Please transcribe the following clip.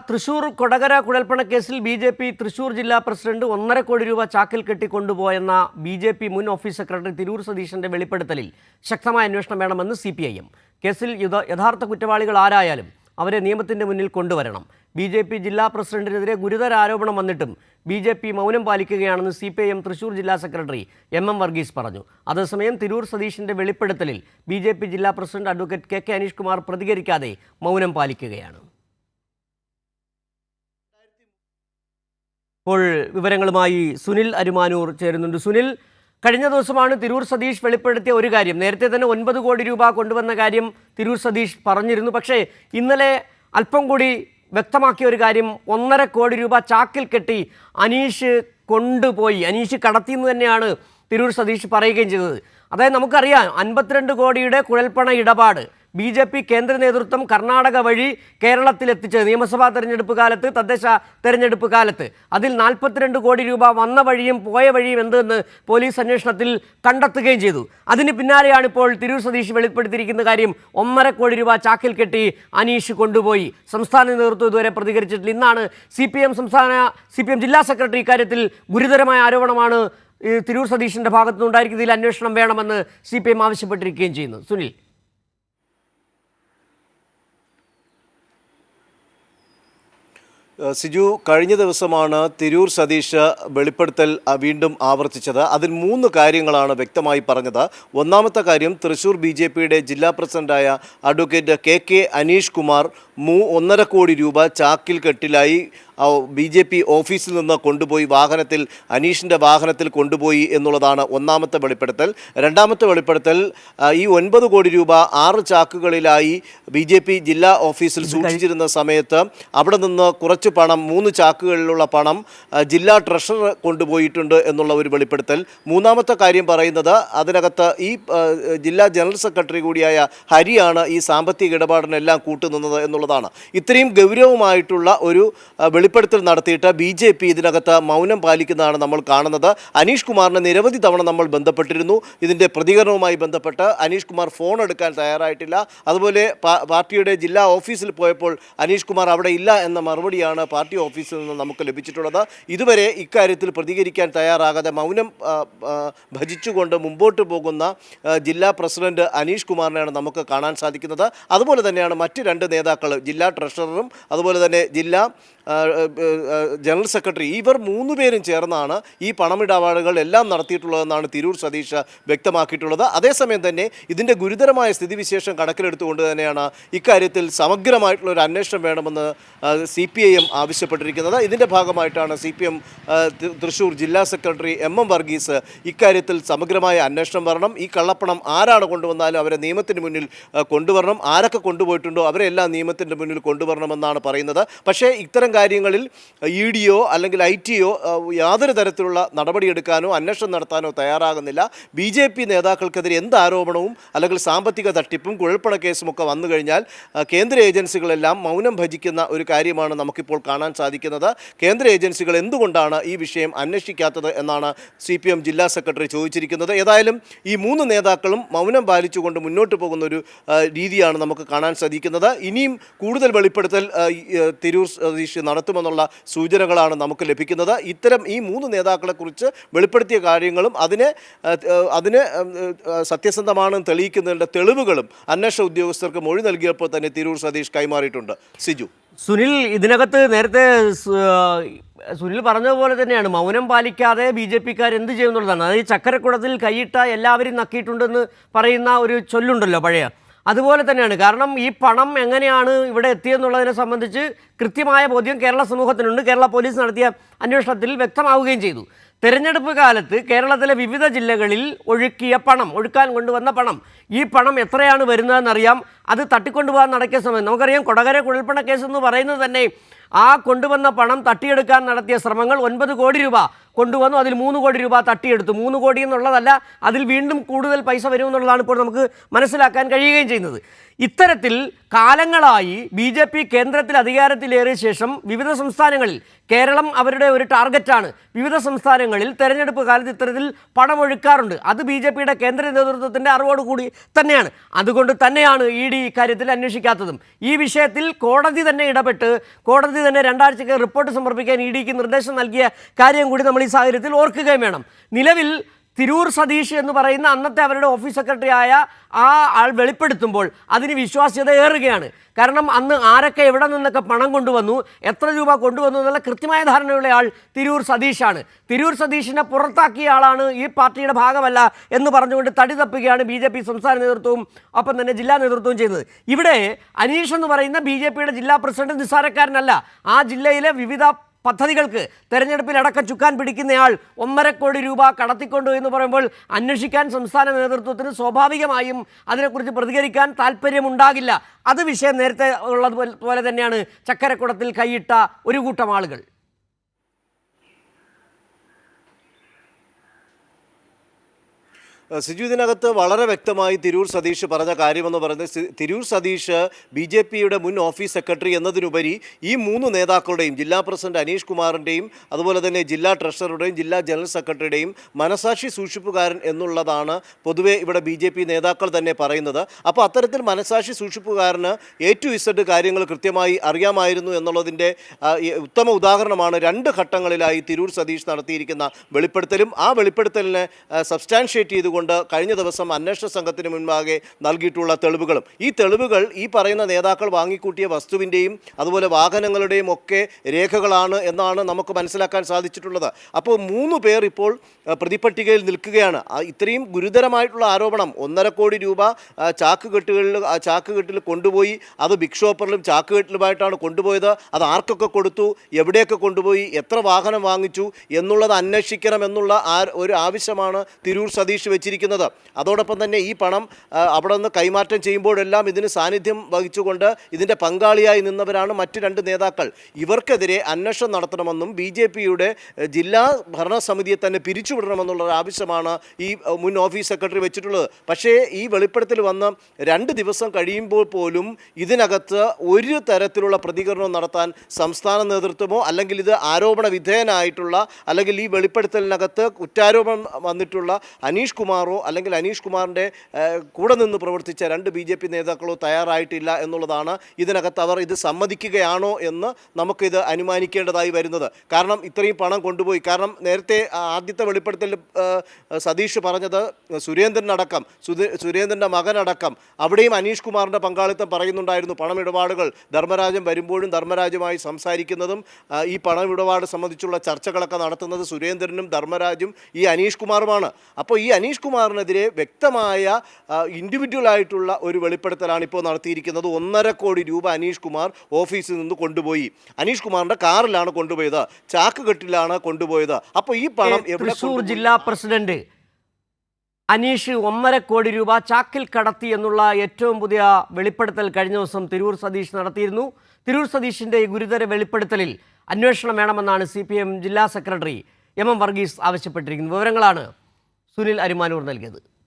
Thrissur Kodakara കുഴൽപ്പണക്കേസിൽ BJP. Thrissur ജില്ലാ president 1.5 കോടി രൂപ ചാക്കിൽ കെട്ടിക്കൊണ്ടുപോയെന്ന ബി.ജെ.പി. മുൻ ഓഫീസ് സെക്രട്ടറി തിരൂർ സതീശന്റെ വെളിപ്പെടുത്തലിൽ ശക്തമായ അന്വേഷണം വേണമെന്ന് CPIM. കേസിൽ യഥാർത്ഥ കുറ്റവാളികൾ ആരായാലും അവരെ നിയമത്തിന്റെ മുന്നിൽ കൊണ്ടുവരണം. ബി.ജെ.പി. ജില്ലാ പ്രസിഡന്റിനെതിരെ ഗുരുതര ആരോപണം വന്നിട്ടും ബി.ജെ.പി. മൗനം പാലിക്കുകയാണെന്ന് CPIM തൃശൂർ ജില്ലാ സെക്രട്ടറി MM വർഗീസ് പറഞ്ഞു. അതേസമയം തിരൂർ സതീശന്റെ വെളിപ്പെടുത്തലിൽ ബി.ജെ.പി. ജില്ലാ president advocate K Aneesh Kumar പ്രതികരിക്കാതെ മൗനം പാലിക്കുകയാണ്. ഇപ്പോൾ വിവരങ്ങളുമായി സുനിൽ അരുമാനൂർ ചേരുന്നുണ്ട്. സുനിൽ, കഴിഞ്ഞ ദിവസമാണ് തിരൂർ സതീഷ് വെളിപ്പെടുത്തിയ ഒരു കാര്യം. നേരത്തെ തന്നെ 9 കോടി രൂപ കൊണ്ടുവന്ന കാര്യം തിരൂർ സതീഷ് പറഞ്ഞിരുന്നു. പക്ഷേ ഇന്നലെ അല്പം കൂടി വ്യക്തമാക്കിയ ഒരു കാര്യം, 1.5 കോടി രൂപ ചാക്കിൽ കെട്ടി അനീഷ് കൊണ്ടുപോയി, അനീഷ് കടത്തിയെന്ന് തന്നെയാണ് തിരൂർ സതീഷ് പറയുകയും ചെയ്തത്. അതായത് നമുക്കറിയാം 52 കോടിയുടെ കുഴൽപ്പണ ഇടപാട് ബി.ജെ.പി. കേന്ദ്ര നേതൃത്വം കർണാടക വഴി കേരളത്തിലെത്തിച്ചത് നിയമസഭാ തെരഞ്ഞെടുപ്പ് കാലത്ത്, തദ്ദേശ തെരഞ്ഞെടുപ്പ് കാലത്ത്. അതിൽ 42 കോടി രൂപ വന്ന വഴിയും പോയ വഴിയും എന്തെന്ന് പോലീസ് അന്വേഷണത്തിൽ കണ്ടെത്തുകയും ചെയ്തു. അതിന് പിന്നാലെയാണ് ഇപ്പോൾ തിരൂർ സതീഷ് വെളിപ്പെടുത്തിയിരിക്കുന്ന കാര്യം, 1.5 കോടി രൂപ ചാക്കിൽ കെട്ടി അനീഷ് കൊണ്ടുപോയി. സംസ്ഥാന നേതൃത്വം ഇതുവരെ പ്രതികരിച്ചിട്ടില്ല. ഇന്നാണ് CPM ജില്ലാ സെക്രട്ടറി ഇക്കാര്യത്തിൽ ഗുരുതരമായ ആരോപണമാണ് തിരൂർ സതീഷിൻ്റെ ഭാഗത്തുനിന്നുണ്ടായിരിക്കുന്നതിൽ അന്വേഷണം വേണമെന്ന് CPM ആവശ്യപ്പെട്ടിരിക്കുകയും ചെയ്യുന്നു. സുനിൽ, സിജു, കഴിഞ്ഞ ദിവസമാണ് തിരൂർ സതീഷ് വെളിപ്പെടുത്തൽ വീണ്ടും ആവർത്തിച്ചത്. അതിൽ 3 കാര്യങ്ങളാണ് വ്യക്തമായി പറഞ്ഞത്. ഒന്നാമത്തെ കാര്യം, തൃശൂർ ബി.ജെ.പിയുടെ ജില്ലാ പ്രസിഡന്റായ അഡ്വക്കേറ്റ് കെ അനീഷ് കുമാർ 1.5 കോടി രൂപ ചാക്കിൽ കെട്ടിലായി ബി.ജെ.പി. ഓഫീസിൽ നിന്ന് കൊണ്ടുപോയി അനീഷിൻ്റെ വാഹനത്തിൽ കൊണ്ടുപോയി എന്നുള്ളതാണ് ഒന്നാമത്തെ വെളിപ്പെടുത്തൽ. രണ്ടാമത്തെ വെളിപ്പെടുത്തൽ, ഈ 9 കോടി രൂപ 6 ചാക്കുകളിലായി ബി.ജെ.പി. ജില്ലാ ഓഫീസിൽ സൂക്ഷിച്ചിരുന്ന സമയത്ത് അവിടെ നിന്ന് കുറച്ച് പണം, 3 ചാക്കുകളിലുള്ള പണം ജില്ലാ ട്രഷറർ കൊണ്ടുപോയിട്ടുണ്ട് എന്നുള്ള ഒരു വെളിപ്പെടുത്തൽ. മൂന്നാമത്തെ കാര്യം പറയുന്നത്, അതിനകത്ത് ഈ ജില്ലാ ജനറൽ സെക്രട്ടറി കൂടിയായ ഹരിയാണ് ഈ സാമ്പത്തിക ഇടപാടിനെല്ലാം കൂട്ടുനിന്നത് എന്നുള്ളതാണ്. ഇത്രയും ഗൗരവമായിട്ടുള്ള ഒരു വെളിപ്പെടുത്തൽ നടത്തിയിട്ട് ബി.ജെ.പി. ഇതിനകത്ത് മൗനം പാലിക്കുന്നതാണ് നമ്മൾ കാണുന്നത്. അനീഷ് കുമാറിനെ നിരവധി തവണ നമ്മൾ ബന്ധപ്പെട്ടിരുന്നു. ഇതിൻ്റെ പ്രതികരണവുമായി ബന്ധപ്പെട്ട് അനീഷ് കുമാർ ഫോൺ എടുക്കാൻ തയ്യാറായിട്ടില്ല. അതുപോലെ പാർട്ടിയുടെ ജില്ലാ ഓഫീസിൽ പോയപ്പോൾ അനീഷ് കുമാർ അവിടെ ഇല്ല എന്ന മറുപടിയാണ് പാർട്ടി ഓഫീസിൽ നിന്ന് നമുക്ക് ലഭിച്ചിട്ടുള്ളത്. ഇതുവരെ ഇക്കാര്യത്തിൽ പ്രതികരിക്കാൻ തയ്യാറാകാതെ മൗനം ഭജിച്ചുകൊണ്ട് മുമ്പോട്ട് പോകുന്ന ജില്ലാ പ്രസിഡന്റ് അനീഷ് കുമാറിനെയാണ് നമുക്ക് കാണാൻ സാധിക്കുന്നത്. അതുപോലെ തന്നെയാണ് മറ്റ് 2 നേതാക്കൾ, ജില്ലാ ട്രഷററും അതുപോലെ തന്നെ ജില്ലാ ജനറൽ സെക്രട്ടറി, ഇവർ 3 പേരും ചേർന്നാണ് ഈ പണമിടപാടുകൾ എല്ലാം നടത്തിയിട്ടുള്ളതെന്നാണ് തിരൂർ സതീഷ് വ്യക്തമാക്കിയിട്ടുള്ളത്. അതേസമയം തന്നെ ഇതിൻ്റെ ഗുരുതരമായ സ്ഥിതിവിശേഷം കണക്കിലെടുത്തുകൊണ്ട് തന്നെയാണ് ഇക്കാര്യത്തിൽ സമഗ്രമായിട്ടുള്ള ഒരു അന്വേഷണം വേണമെന്ന് CPIM ആവശ്യപ്പെട്ടിരിക്കുന്നത്. ഇതിൻ്റെ ഭാഗമായിട്ടാണ് CPM തൃശൂർ ജില്ലാ സെക്രട്ടറി MM വർഗീസ് ഇക്കാര്യത്തിൽ സമഗ്രമായ അന്വേഷണം വരണം, ഈ കള്ളപ്പണം ആരാണ് കൊണ്ടുവന്നാലും അവരെ നിയമത്തിന് മുന്നിൽ കൊണ്ടുവരണം, ആരൊക്കെ കൊണ്ടുപോയിട്ടുണ്ടോ അവരെല്ലാം നിയമത്തിൻ്റെ മുന്നിൽ കൊണ്ടുവരണമെന്നാണ് പറയുന്നത്. പക്ഷേ ഇത്തരം കാര്യങ്ങളിൽ EDയോ അല്ലെങ്കിൽ ITയോ യാതൊരു തരത്തിലുള്ള നടപടിയെടുക്കാനോ അന്വേഷണം നടത്താനോ തയ്യാറാകുന്നില്ല. ബി.ജെ.പി. നേതാക്കൾക്കെതിരെ എന്ത് ആരോപണവും അല്ലെങ്കിൽ സാമ്പത്തിക തട്ടിപ്പും കുഴൽപ്പണ കേസുമൊക്കെ വന്നു കഴിഞ്ഞാൽ കേന്ദ്ര ഏജൻസികളെല്ലാം മൗനം ഭജിക്കുന്ന ഒരു കാര്യമാണ് നമുക്കിപ്പോൾ കാണാൻ സാധിക്കുന്നത്. കേന്ദ്ര ഏജൻസികൾ എന്തുകൊണ്ടാണ് ഈ വിഷയം അന്വേഷിക്കാത്തത് എന്നാണ് CPM ജില്ലാ സെക്രട്ടറി ചോദിച്ചിരിക്കുന്നത്. ഏതായാലും ഈ 3 നേതാക്കളും മൗനം പാലിച്ചുകൊണ്ട് മുന്നോട്ട് പോകുന്ന ഒരു രീതിയാണ് നമുക്ക് കാണാൻ സാധിക്കുന്നത്. ഇനിയും കൂടുതൽ വെളിപ്പെടുത്തൽ തിരൂർ സതീഷ് നടത്തുമെന്നുള്ള സൂചനകളാണ് നമുക്ക് ലഭിക്കുന്നത്. ഇത്തരം ഈ 3 നേതാക്കളെക്കുറിച്ച് വെളിപ്പെടുത്തിയ കാര്യങ്ങളും അതിന് സത്യസന്ധമാണെന്ന് തെളിയിക്കുന്നതിൻ്റെ തെളിവുകളും അന്വേഷണ ഉദ്യോഗസ്ഥർക്ക് മൊഴി നൽകിയപ്പോൾ തന്നെ തിരൂർ സതീഷ് കൈമാറിയിട്ടുണ്ട്. സിജു, സുനിൽ, ഇതിനകത്ത് നേരത്തെ സുനിൽ പറഞ്ഞതുപോലെ തന്നെയാണ്, മൗനം പാലിക്കാതെ ബി.ജെ.പിക്കാർ എന്ത് ചെയ്യുന്നുള്ളതാണ്. അതായത് ചക്കരക്കുടത്തിൽ കൈയിട്ട എല്ലാവരും നക്കിയിട്ടുണ്ടെന്ന് പറയുന്ന ഒരു ചൊല്ലുണ്ടല്ലോ പഴയ, അതുപോലെ തന്നെയാണ്. കാരണം ഈ പണം എങ്ങനെയാണ് ഇവിടെ എത്തിയെന്നുള്ളതിനെ സംബന്ധിച്ച് കൃത്യമായ ബോധ്യം കേരള സമൂഹത്തിനുണ്ട്. കേരള പോലീസ് നടത്തിയ അന്വേഷണത്തിൽ വ്യക്തമാവുകയും ചെയ്തു. തെരഞ്ഞെടുപ്പ് കാലത്ത് കേരളത്തിലെ വിവിധ ജില്ലകളിൽ ഒഴുക്കാൻ കൊണ്ടുവന്ന പണം, ഈ പണം എത്രയാണ് വരുന്നതെന്നറിയാം. അത് തട്ടിക്കൊണ്ടുപോകാൻ നടക്കിയ സമയം നമുക്കറിയാം. കൊടകര കുഴൽപ്പണ കേസ് എന്ന് പറയുന്നത് തന്നെ ആ കൊണ്ടുവന്ന പണം തട്ടിയെടുക്കാൻ നടത്തിയ ശ്രമങ്ങൾ 9 കോടി രൂപ കൊണ്ടുവന്നു. അതിൽ 3 കോടി രൂപ തട്ടിയെടുത്തു. 3 കോടി എന്നുള്ളതല്ല, അതിൽ വീണ്ടും കൂടുതൽ പൈസ വരുമെന്നുള്ളതാണ് ഇപ്പോൾ നമുക്ക് മനസ്സിലാക്കാൻ കഴിയുകയും ചെയ്യുന്നത്. ഇത്തരത്തിൽ കാലങ്ങളായി BJP കേന്ദ്രത്തിൽ അധികാരത്തിലേറിയ ശേഷം വിവിധ സംസ്ഥാനങ്ങളിൽ, കേരളം അവരുടെ ഒരു ടാർഗറ്റാണ്, വിവിധ സംസ്ഥാനങ്ങളിൽ തെരഞ്ഞെടുപ്പ് കാലത്ത് ഇത്തരത്തിൽ പണമൊഴുക്കാറുണ്ട്. അത് BJPയുടെ കേന്ദ്ര നേതൃത്വത്തിൻ്റെ അറിവോടുകൂടി തന്നെയാണ്. അതുകൊണ്ട് തന്നെയാണ് ED ഇക്കാര്യത്തിൽ അന്വേഷിക്കാത്തതും. ഈ വിഷയത്തിൽ കോടതി തന്നെ ഇടപെട്ട് കോടതി തന്നെ 2 ആഴ്ചയ്ക്ക് റിപ്പോർട്ട് സമർപ്പിക്കാൻ EDക്ക് നിർദ്ദേശം നൽകിയ കാര്യം കൂടി നമ്മൾ ഈ സാഹചര്യത്തിൽ ഓർക്കുകയും വേണം. നിലവിൽ തിരൂർ സതീഷ് എന്ന് പറയുന്ന അന്നത്തെ അവരുടെ ഓഫീസ് സെക്രട്ടറി ആയ ആ ആൾ വെളിപ്പെടുത്തുമ്പോൾ അതിന് വിശ്വാസ്യത ഏറുകയാണ്. കാരണം അന്ന് ആരൊക്കെ എവിടെ നിന്നൊക്കെ പണം കൊണ്ടുവന്നു, എത്ര രൂപ കൊണ്ടുവന്നു എന്നുള്ള കൃത്യമായ ധാരണയുള്ള ആൾ തിരൂർ സതീഷാണ്. തിരൂർ സതീഷിനെ പുറത്താക്കിയ ആളാണ് ഈ പാർട്ടിയുടെ ഭാഗമല്ല എന്ന് പറഞ്ഞുകൊണ്ട് തടി തപ്പുകയാണ് BJP സംസ്ഥാന നേതൃത്വവും ഒപ്പം തന്നെ ജില്ലാ നേതൃത്വവും ചെയ്യുന്നത്. ഇവിടെ അനീഷ് എന്ന് പറയുന്ന BJPയുടെ ജില്ലാ പ്രസിഡന്റ് നിസ്സാരക്കാരനല്ല. ആ ജില്ലയിലെ വിവിധ പദ്ധതികൾക്ക് തെരഞ്ഞെടുപ്പിലടക്കം ചുക്കാൻ പിടിക്കുന്നയാൾ 1.5 കോടി രൂപ കടത്തിക്കൊണ്ടു എന്ന് പറയുമ്പോൾ അന്വേഷിക്കാൻ സംസ്ഥാന നേതൃത്വത്തിന് സ്വാഭാവികമായും അതിനെക്കുറിച്ച് പ്രതികരിക്കാൻ താല്പര്യമുണ്ടാകില്ല. അത് വിഷയം നേരത്തെ ഉള്ളതുപോലെ തന്നെയാണ് ചക്കരക്കുടത്തിൽ കൈയിട്ട ഒരു കൂട്ടം ആളുകൾ. സിജു, ഇതിനകത്ത് വളരെ വ്യക്തമായി തിരൂർ സതീഷ് പറഞ്ഞ കാര്യമെന്ന് പറയുന്നത്, തിരൂർ സതീഷ് BJPയുടെ മുൻ ഓഫീസ് സെക്രട്ടറി എന്നതിനുപരി ഈ 3 നേതാക്കളുടെയും, ജില്ലാ പ്രസിഡന്റ് അനീഷ് കുമാറിൻ്റെയും അതുപോലെ തന്നെ ജില്ലാ ട്രഷററുടെയും ജില്ലാ ജനറൽ സെക്രട്ടറിയുടെയും മനസാക്ഷി സൂക്ഷിപ്പുകാരൻ എന്നുള്ളതാണ് പൊതുവേ ഇവിടെ BJP നേതാക്കൾ തന്നെ പറയുന്നത്. അപ്പോൾ അത്തരത്തിൽ മനസാക്ഷി സൂക്ഷിപ്പുകാരന് A to Z കാര്യങ്ങൾ കൃത്യമായി അറിയാമായിരുന്നു എന്നുള്ളതിൻ്റെ ഉത്തമ ഉദാഹരണമാണ് 2 ഘട്ടങ്ങളിലായി തിരൂർ സതീഷ് നടത്തിയിരിക്കുന്ന വെളിപ്പെടുത്തലും. ആ വെളിപ്പെടുത്തലിനെ സബ്സ്റ്റാൻഷിയേറ്റ് ചെയ്തുകൊണ്ട് കഴിഞ്ഞ ദിവസം അന്വേഷണ സംഘത്തിന് മുൻപാകെ നൽകിയിട്ടുള്ള തെളിവുകളും. ഈ തെളിവുകൾ ഈ പറയുന്ന നേതാക്കൾ വാങ്ങിക്കൂട്ടിയ വസ്തുവിൻ്റെയും അതുപോലെ വാഹനങ്ങളുടെയും ഒക്കെ രേഖകളാണ് എന്നാണ് നമുക്ക് മനസ്സിലാക്കാൻ സാധിച്ചിട്ടുള്ളത്. അപ്പോൾ 3 പേർ ഇപ്പോൾ പ്രതിപട്ടികയിൽ നിൽക്കുകയാണ്. ഇത്രയും ഗുരുതരമായിട്ടുള്ള ആരോപണം, 1.5 കോടി രൂപ ചാക്കുകെട്ടിൽ കൊണ്ടുപോയി, അത് ബിഗ് ഷോപ്പറിലും ചാക്കുകെട്ടിലുമായിട്ടാണ് കൊണ്ടുപോയത്. അത് ആർക്കൊക്കെ കൊടുത്തു, എവിടെയൊക്കെ കൊണ്ടുപോയി, എത്ര വാഹനം വാങ്ങിച്ചു എന്നുള്ളത് അന്വേഷിക്കണം എന്നുള്ള ഒരു ആവശ്യമാണ് തിരൂർ സതീഷ് വെച്ചിരിക്കുന്നത്. അതോടൊപ്പം തന്നെ ഈ പണം അവിടെ നിന്ന് കൈമാറ്റം ചെയ്യുമ്പോഴെല്ലാം ഇതിന് സാന്നിധ്യം വഹിച്ചുകൊണ്ട് ഇതിൻ്റെ പങ്കാളിയായി നിന്നവരാണ് മറ്റ് 2 നേതാക്കൾ. ഇവർക്കെതിരെ അന്വേഷണം നടത്തണമെന്നും BJPയുടെ ജില്ലാ ഭരണസമിതിയെ തന്നെ പിരിച്ചുവിടണമെന്നുള്ള ആവശ്യമാണ് ഈ മുൻ ഓഫീസ് സെക്രട്ടറി വെച്ചിട്ടുള്ളത്. പക്ഷേ ഈ വെളിപ്പെടുത്തൽ വന്ന് 2 ദിവസം കഴിയുമ്പോൾ പോലും ഇതിനകത്ത് ഒരു തരത്തിലുള്ള പ്രതികരണം നടത്താൻ സംസ്ഥാന നേതൃത്വമോ അല്ലെങ്കിൽ ഇത് ആരോപണ വിധേയനായിട്ടുള്ള അല്ലെങ്കിൽ ഈ വെളിപ്പെടുത്തലിനകത്ത് കുറ്റാരോപണം വന്നിട്ടുള്ള അനീഷ് കുമാറോ അല്ലെങ്കിൽ അനീഷ് കുമാറിൻ്റെ കൂടെ നിന്ന് പ്രവർത്തിച്ച 2 BJP നേതാക്കളോ തയ്യാറായിട്ടില്ല എന്നുള്ളതാണ്. ഇതിനകത്ത് അവർ ഇത് സമ്മതിക്കുകയാണോ എന്ന് നമുക്കിത് അനുമാനിക്കേണ്ടതായി വരുന്നത്. കാരണം ഇത്രയും പണം കൊണ്ടുപോയി. കാരണം നേരത്തെ ആദ്യത്തെ വെളിപ്പെടുത്തൽ സതീഷ് പറഞ്ഞത് സുരേന്ദ്രൻ്റെ മകനടക്കം അവിടെയും അനീഷ് കുമാറിൻ്റെ പങ്കാളിത്തം പറയുന്നുണ്ടായിരുന്നു. പണമിടപാടുകൾ ധർമ്മരാജൻ വരുമ്പോഴും ധർമ്മരാജുമായി സംസാരിക്കുന്നതും ഈ പണമിടപാട് സംബന്ധിച്ചുള്ള ചർച്ചകളൊക്കെ നടത്തുന്നത് സുരേന്ദ്രനും ധർമ്മരാജും ഈ അനീഷ് കുമാറുമാണ്. അപ്പോൾ ഈ അനീഷ് കുമാറിനെതിരെ വ്യക്തമായ ഇൻഡിവിജ്വലായിട്ടുള്ള ഒരു വെളിപ്പെടുത്തലാണ് ഇപ്പോൾ നടത്തിയിരിക്കുന്നത്. 1.5 കോടി രൂപ അനീഷ് കുമാർ ഓഫീസിൽ നിന്ന് കൊണ്ടുപോയി. അനീഷ് കുമാറിൻ്റെ കാറിലാണ് കൊണ്ടുപോയത്, ചാക്കുകെട്ടിലാണ് കൊണ്ടുപോയത്. അപ്പോൾ ഈ പണം തൃശ്ശൂർ ജില്ലാ പ്രസിഡന്റ് അനീഷ് 1.5 കോടി രൂപ ചാക്കിൽ കടത്തി എന്നുള്ള ഏറ്റവും പുതിയ വെളിപ്പെടുത്തൽ കഴിഞ്ഞ ദിവസം തിരൂർ സതീഷ് നടത്തിയിരുന്നു. തിരൂർ സതീഷിൻ്റെ ഈ ഗുരുതര വെളിപ്പെടുത്തലിൽ അന്വേഷണം വേണമെന്നാണ് CPM ജില്ലാ സെക്രട്ടറി MM വർഗീസ് ആവശ്യപ്പെട്ടിരിക്കുന്നത്. വിവരങ്ങളാണ് സുനിൽ അരിമാനൂർ നൽകിയത്.